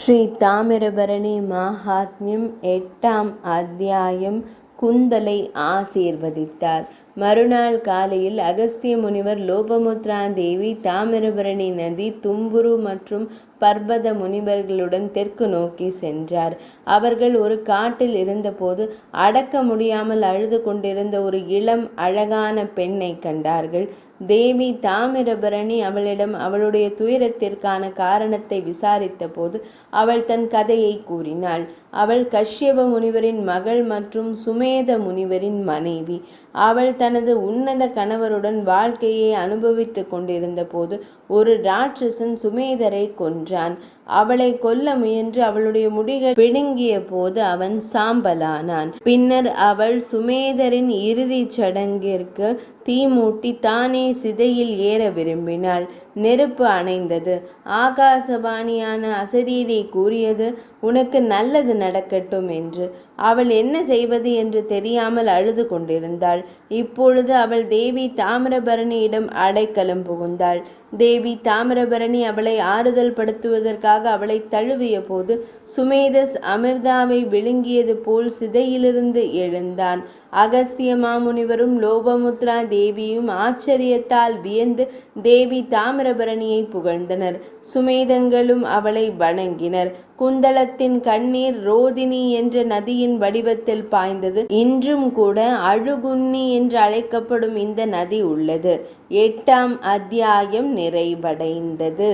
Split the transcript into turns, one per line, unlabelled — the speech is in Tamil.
ஸ்ரீ தாமிரபரணி மாஹாத்மியம் 8ஆம் அத்தியாயம். குந்தலை ஆசீர்வதித்தார். மறுநாள் காலையில் அகஸ்திய முனிவர், லோபமுத்ரா தேவி, தாமிரபரணி நதி, தும்புரு மற்றும் பர்பத முனிவர்களுடன் தெற்கு நோக்கி சென்றார். அவர்கள் ஒரு காட்டில் இருந்தபோது அடக்க முடியாமல் அழுது கொண்டிருந்த ஒரு இளம் அழகான பெண்ணை கண்டார்கள். தேவி தாமிரபரணி அவளிடம் அவளுடைய துயரத்திற்கான காரணத்தை விசாரித்த போது அவள் தன் கதையை கூறினாள். அவள் கஷ்யப முனிவரின் மகள் மற்றும் சுமேத முனிவரின் மனைவி. அவள் தனது உன்னத கணவருடன் வாழ்க்கையை அனுபவித்து கொண்டிருந்த போது ஒரு ராட்சசன் சுமேதரை கொன்றான். அவளை கொல்ல முயன்று அவளுடைய முடிகள் பிடுங்கிய போது அவன் சாம்பலானான். பின்னர் அவள் சுமேதரின் இறுதி சடங்கிற்கு தீ மூட்டி தானே சிதையில் ஏற விரும்பினாள். நெருப்பு அணைந்தது. ஆகாசவாணியான அசரீரி கூறியது, உனக்கு நல்லது நடக்கட்டும் என்று. அவள் என்ன செய்வது என்று தெரியாமல் அழுது கொண்டிருந்தாள். இப்பொழுது அவள் தேவி தாமிரபரணியிடம் அடைக்கலம் புகுந்தாள். தேவி தாமிரபரணி அவளை ஆறுதல் படுத்துவதற்காக அவளை தழுவிய போது சுமேதஸ் அமிர்தாவை விழுங்கியது போல் சிதையிலிருந்து எழுந்தான். அகஸ்திய மாமுனிவரும் லோபமுத்ரா தேவியும் ஆச்சரியத்தால் வியந்து தேவி தாமிரபரணியை புகழ்ந்தனர். சுமேதங்களும் அவளை வணங்கினர். குந்தலத்தின் கண்ணீர் ரோதினி என்ற நதியின் வடிவத்தில் பாய்ந்தது. இன்றும் கூட அழுகுன்னி என்று அழைக்கப்படும் இந்த நதி உள்ளது. 8ஆம் அத்தியாயம் நிறைவடைந்தது.